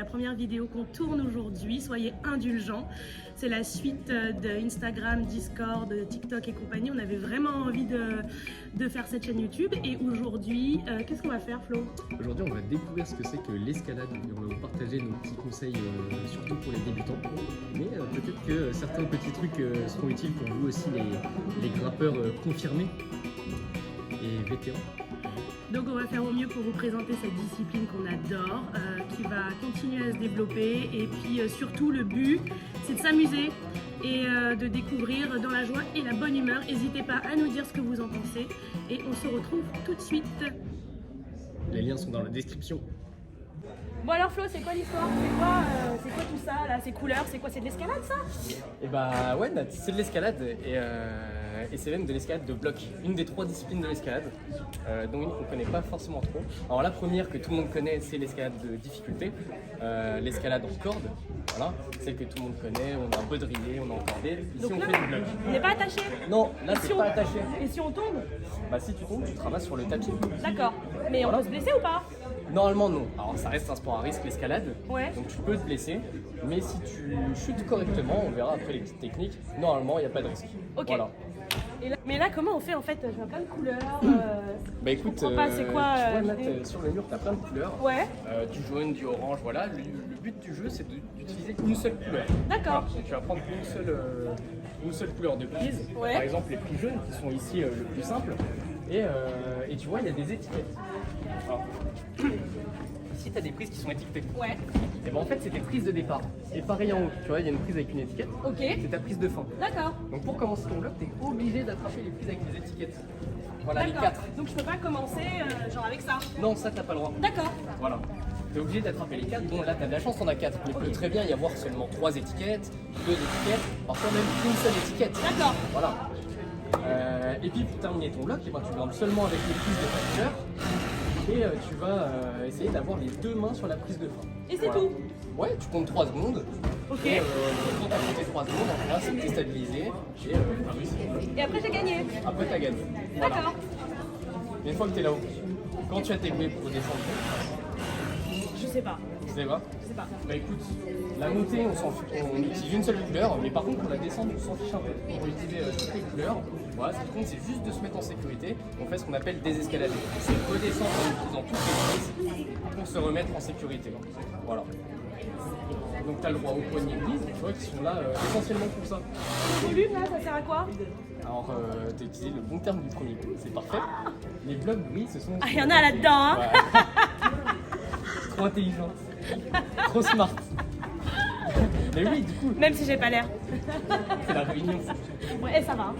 première vidéo qu'on tourne aujourd'hui, soyez indulgents. C'est la suite de Instagram, Discord, TikTok et compagnie. On avait vraiment envie de faire cette chaîne YouTube. Et aujourd'hui, qu'est-ce qu'on va faire, Flo? Aujourd'hui, on va découvrir ce que c'est que l'escalade et on va vous partager nos petits conseils, surtout pour les débutants. Mais peut-être que certains petits trucs seront utiles pour vous aussi, les grimpeurs confirmés et vétérans. Donc on va faire au mieux pour vous présenter cette discipline qu'on adore, qui va continuer à se développer. Et puis surtout, le but, c'est de s'amuser et de découvrir dans la joie et la bonne humeur. N'hésitez pas à nous dire ce que vous en pensez. Et on se retrouve tout de suite. Les liens sont dans la description. Bon alors Flo, c'est quoi l'histoire? C'est quoi tout ça là? Ces couleurs, c'est quoi? C'est de l'escalade ça? Et bah ouais, Nat, c'est de l'escalade et c'est même de l'escalade de bloc. Une des 3 disciplines de l'escalade, dont une qu'on ne connaît pas forcément trop. Alors la première que tout le monde connaît, c'est l'escalade de difficulté, l'escalade en corde, voilà, celle que tout le monde connaît, on a un peu drillé, on a encordé. Ici on fait du bloc. On n'est pas attaché? Non, là c'est pas attaché. Et si on tombe? Bah si tu tombes, tu travailles sur le tapis. D'accord, mais on Voilà. peut se blesser ou pas? Normalement non, alors ça reste un sport à risque l'escalade, Ouais. donc tu peux te blesser, mais si tu chutes correctement, on verra après les petites techniques, normalement il n'y a pas de risque. Ok. Voilà. Mais là, comment on fait en fait? Je vois plein de couleurs. Bah écoute, comprends pas, c'est quoi, tu vois là l'idée? sur le mur tu as plein de couleurs, Ouais, du jaune, du orange, voilà. Le but du jeu c'est d'utiliser une seule couleur. d'accord. Voilà. Donc, tu vas prendre une seule couleur de prise, Ouais. par exemple les prises jaunes qui sont ici le plus simple, et tu vois il y a des étiquettes. Alors, ici tu as des prises qui sont étiquetées. Ouais, Et ben en fait c'est des prises de départ. Et pareil en haut, tu vois il y a une prise avec une étiquette, ok, c'est ta prise de fin. d'accord. Donc pour commencer ton bloc, tu es obligé d'attraper les prises avec les étiquettes. Voilà les D'accord. 4. Donc je peux pas commencer genre avec ça. Non, ça t'as pas le droit. D'accord. Voilà. Tu es obligé d'attraper les 4. Bon là t'as de la chance, t'en as 4. Mais il peut très bien y avoir seulement 3 étiquettes, 2 étiquettes, parfois même une seule étiquette. D'accord. Voilà. Et puis pour terminer ton bloc, eh ben, tu grimpes seulement avec les prises de ta couleur. Et tu vas essayer d'avoir les 2 mains sur la prise de fin. Et c'est tout? Ouais, tu comptes 3 secondes. Ok. Et quand tu as compté 3 secondes, en général, c'est que tu es stabilisé. Et t'as réussi ton bloc. Et après j'ai gagné. Après, tu as gagné. Voilà. D'accord. Et une fois que tu es là-haut, quand tu as tes clés pour descendre, Je sais pas. tu sais pas. Je sais pas. Bah écoute, la montée, on utilise une seule couleur, mais par contre, pour la descente, on s'en fiche un peu. On peut utiliser toutes les couleurs. Voilà, ce qui compte, c'est juste de se mettre en sécurité. On fait ce qu'on appelle désescalader. C'est redescendre en utilisant toutes les prises pour se remettre en sécurité. Voilà. Donc tu as le droit aux poignées grises, tu vois, qui sont là essentiellement pour ça. Le volume là, ça sert à quoi? Alors, tu as utilisé le bon terme du premier coup, c'est parfait. Les blocs gris, ce sont... Ah, il y en a là-dedans, hein. Ouais. Trop intelligente. Trop smart. Mais oui, du coup, Même si j'ai pas l'air. c'est la réunion. Ouais, ça va. Hein.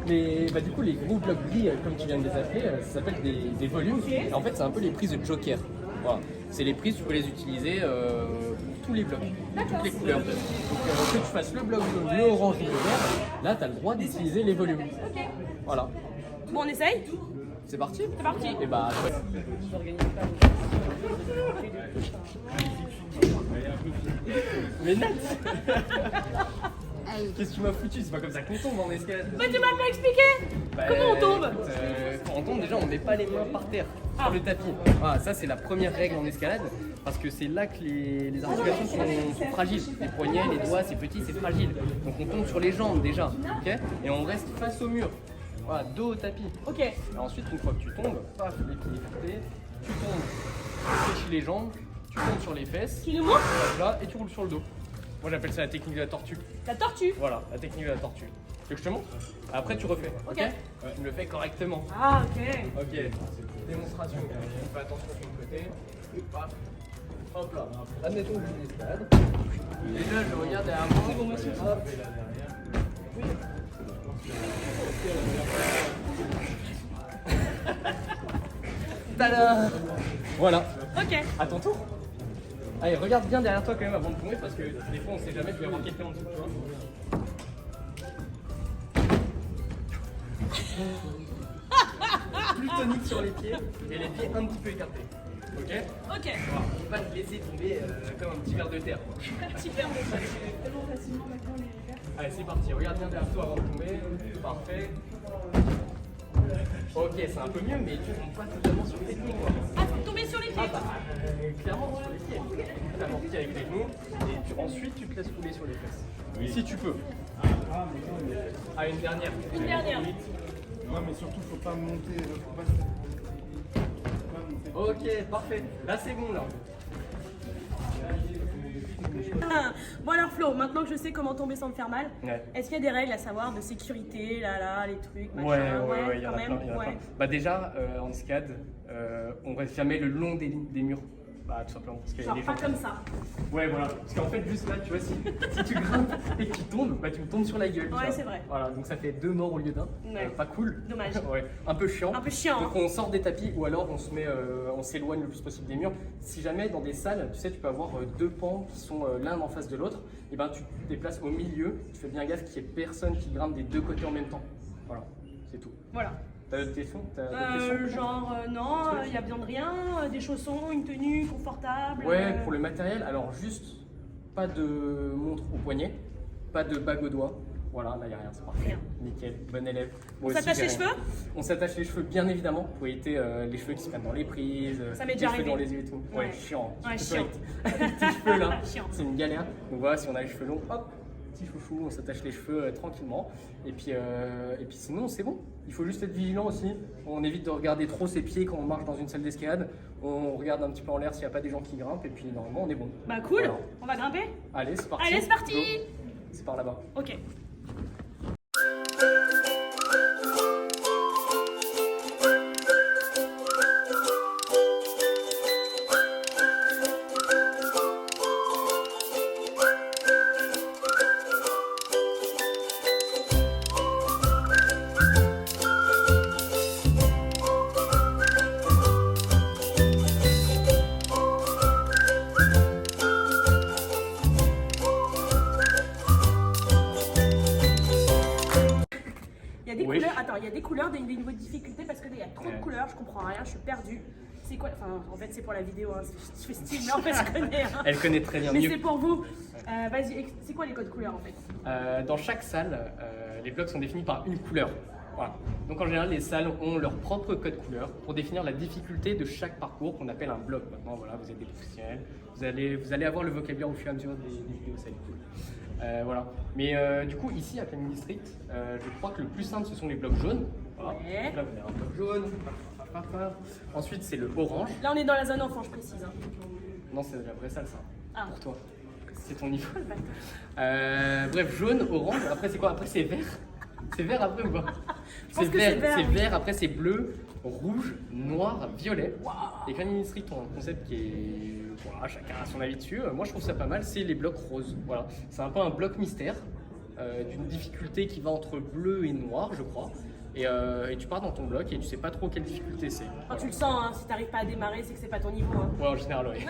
Mais bah, du coup, les gros blocs gris, comme tu viens de les appeler, ça s'appelle des volumes. Ok. Et en fait, c'est un peu les prises de joker. Voilà. C'est les prises, tu peux les utiliser pour tous les blocs, toutes les couleurs. Donc, que tu fasses le bloc jaune, le orange ou le vert, là, tu as le droit d'utiliser les volumes. Ok. Voilà. Bon, on essaye? C'est parti? C'est parti. Et bah, ouais. Mais Nat qu'est-ce que tu m'as foutu? C'est pas comme ça qu'on tombe en escalade. Mais tu m'as pas expliqué. Bah, Comment on tombe? Quand on tombe, déjà, on met pas les mains par terre, sur le tapis. Voilà, ça, c'est la première règle en escalade, parce que c'est là que les articulations sont fragiles. Les poignets, les doigts, c'est petit, c'est fragile. Donc on tombe sur les jambes déjà, ok? Et on reste face au mur. Voilà, dos au tapis. Ok. Et ensuite, une fois que tu tombes, paf, les pieds écartés, tu tombes, tu fléchis les jambes, tu tombes sur les fesses, Tu nous montres? hop là, et tu roules sur le dos. Moi, j'appelle ça la technique de la tortue. La tortue. Voilà, la technique de la tortue. Tu veux que je te montre? Après, tu refais. Ok. Tu me le fais correctement. Ah, ok. Ok. Démonstration. On fait attention sur le côté. Paf. Hop là. Admettons que j'ai l'escalade. Déjà, je regarde derrière moi. C'est bon, monsieur. Hop, et là derrière. Tada! Voilà. Ok. À ton tour. Allez, regarde bien derrière toi quand même avant de tomber parce que des fois on sait jamais, tu vas y avoir quelqu'un en dessous, tu vois. Plus tonique sur les pieds et les pieds un petit peu écartés. Ok? Ok. Voilà, faut pas te laisser tomber comme un petit verre de terre. Petit verre de terre. Tellement facilement maintenant les verres. Allez, c'est parti. Regarde bien derrière toi avant de tomber. Parfait. Ok, c'est un peu mieux, mais tu tombes pas totalement sur les pieds, quoi. Ah, tomber sur les pieds. Clairement sur les pieds. Tu amortis avec les genoux et ensuite tu te laisses rouler sur les fesses. Oui. Si tu peux. Ah, une dernière. Une dernière. Non, mais surtout, faut pas monter. Faut pas Ok, parfait. Là, c'est bon, là. Bon alors Flo, maintenant que je sais comment tomber sans me faire mal, Ouais. est-ce qu'il y a des règles à savoir de sécurité, les trucs, machin, Ouais, il y en quand a même, plein. ouais. Bah déjà, en escalade, on reste jamais le long des murs. Bah tout simplement. Parce qu'il y a Genre des pas gens- comme ça. Ouais, voilà. Parce qu'en fait, juste là, tu vois, si tu grimpes et que tu tombes, bah tu me tombes sur la gueule. tu Ouais, vois. c'est vrai. Voilà, donc ça fait 2 morts au lieu d'un. Ouais. Pas cool. Dommage. Ouais, un peu chiant. Un peu chiant, Donc on sort des tapis ou alors on se met, on s'éloigne le plus possible des murs. Si jamais dans des salles, tu sais, tu peux avoir 2 pans qui sont l'un en face de l'autre, et ben tu te déplaces au milieu. Tu fais bien gaffe qu'il n'y ait personne qui grimpe des 2 côtés en même temps. Voilà, c'est tout. Voilà. T'as d'autres questions? Peut-être Non, il y a besoin de rien, des chaussons, une tenue confortable. Ouais, pour le matériel, alors juste pas de montre au poignet, pas de bague au doigt. Voilà, là il n'y a rien, c'est parfait. Rien. Nickel, bon élève. On Moi aussi, s'attache j'ai les rien. cheveux? On s'attache les cheveux, bien évidemment, pour éviter les cheveux qui se prennent dans les prises, Ça m'est les déjà cheveux arrivé. dans les yeux et tout. Ouais, Ouais. chiant. Ouais, Surtout chiant. Avec tes cheveux là, Chiant. c'est une galère. Donc voilà, si on a les cheveux longs, hop, petit chouchou, on s'attache les cheveux tranquillement. Et puis sinon, c'est bon. Il faut juste être vigilant aussi. On évite de regarder trop ses pieds quand on marche dans une salle d'escalade. On regarde un petit peu en l'air s'il n'y a pas des gens qui grimpent. Et puis normalement, on est bon. Bah cool, Voilà. on va grimper? Allez, c'est parti. Allez, c'est parti. Go. C'est par là-bas. Ok. Il y a des Oui. couleurs, attends, il y a des couleurs, des niveaux de difficulté parce que là, il y a trop de Ouais. couleurs, je comprends rien, je suis perdue. C'est quoi? Enfin, en fait, c'est pour la vidéo, hein. Je fais style, mais en fait, je connais. Hein. Elle connaît très bien Mais mieux. c'est pour vous. Vas-y, c'est quoi les codes couleurs en fait? Dans chaque salle, les blocs sont définis par une couleur. Voilà. Donc en général, les salles ont leur propre code couleur pour définir la difficulté de chaque parcours qu'on appelle un bloc. Maintenant, voilà, vous êtes des professionnels, vous allez avoir le vocabulaire au fur et à mesure des vidéos, ça va être cool. Voilà. Mais du coup, ici à Flaming District, je crois que le plus simple, ce sont les blocs jaunes. Voilà. Ouais. Donc là, vous avez un bloc jaune. Ensuite, c'est le orange. Là, on est dans la zone enfant, je précise. Hein. Non, c'est la vraie salle, ça. Ah. Pour toi. C'est ton niveau. Le bâtard. Bref, jaune, orange, après c'est quoi? Après c'est vert. C'est vert après ou pas? pense que c'est vert, c'est oui. vert, après c'est bleu, rouge, noir, violet. Et Flaming District ont un concept qui est. Voilà, chacun a son avis dessus. Moi je trouve ça pas mal, c'est les blocs roses. Voilà. C'est un peu un bloc mystère, d'une difficulté qui va entre bleu et noir, je crois. Et tu pars dans ton bloc et tu sais pas trop quelle difficulté c'est. Quand tu le sens, hein, si t'arrives pas à démarrer, c'est que c'est pas ton niveau. Hein. Ouais, en général, oui.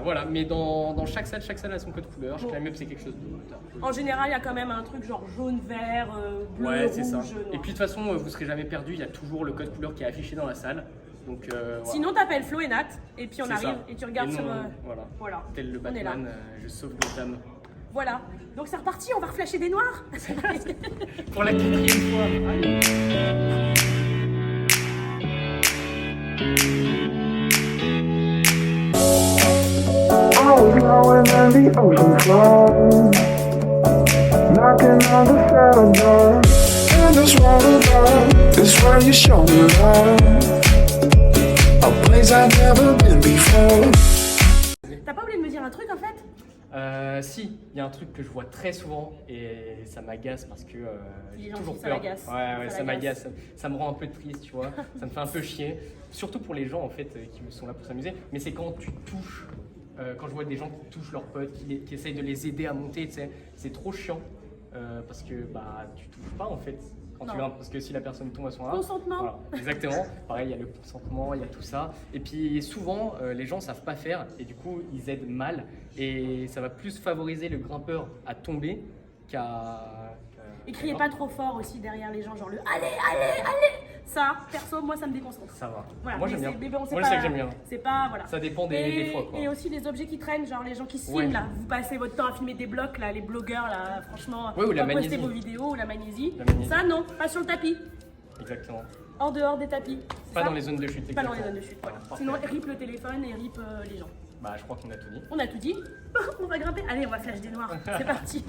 Voilà, mais dans chaque salle a son code couleur. Je dirais même que c'est quelque chose de. En général, il y a quand même un truc genre jaune, vert, bleu, Ouais, c'est ça. rouge, noir. Et puis de toute façon, vous serez jamais perdu. Il y a toujours le code couleur qui est affiché dans la salle. Donc, voilà. Sinon, t'appelles Flo et Nat, et puis on C'est arrive, ça. et tu regardes Et nous, sur. Voilà. Voilà. Tel le On est là. Batman, je sauve Gotham. Voilà. Donc c'est reparti, on va reflasher des noirs. Pour la 4e fois. Allez. I was lower than the ocean floor, knocking on the cellar door. In this world above is where you show me love, a place I've never been before. T'as pas oublié de me dire un truc en fait? Si, il y a un truc que je vois très souvent et ça m'agace parce que Les j'ai gens toujours disent ça peur. l'agace. Ouais, Ça ça l'agace. m'agace. Ça me rend un peu triste, tu vois. Ça me fait un peu chier. Surtout pour les gens en fait qui sont là pour s'amuser. Mais c'est quand tu touches, quand je vois des gens qui touchent leurs potes, qui essayent de les aider à monter, tu sais, c'est trop chiant parce que bah tu touches pas en fait. Quand Non. tu grimpes, parce que si la personne tombe à son art. Consentement. Voilà, exactement. Pareil, il y a le consentement, il y a tout ça. Et puis souvent, les gens savent pas faire et du coup, ils aident mal. Et ça va plus favoriser le grimpeur à tomber qu'à. Et criez pas trop fort aussi derrière les gens, genre le allez, allez, allez. Ça, perso, moi ça me déconcentre. Ça va. Voilà, Moi mais j'aime bien. c'est- mais bon, c'est Moi pas- je sais que j'aime bien. C'est pas, voilà. Ça dépend des fois, quoi. Et aussi les objets qui traînent, genre les gens qui se Ouais. filment là. Vous passez votre temps à filmer des blocs là, les blogueurs là, franchement. Ouais, ou la pas poster magnésie. vos vidéos ou la magnésie. La magnésie. Ça non, pas sur le tapis. exactement. En dehors des tapis. c'est Pas ça dans les zones de chute. Pas dans les exactement. zones de chute, voilà. Parfait. Sinon, rip le téléphone et rip les gens. Bah, je crois qu'on a tout dit. On a tout dit. On va grimper. Allez, on va flash des noirs. C'est parti.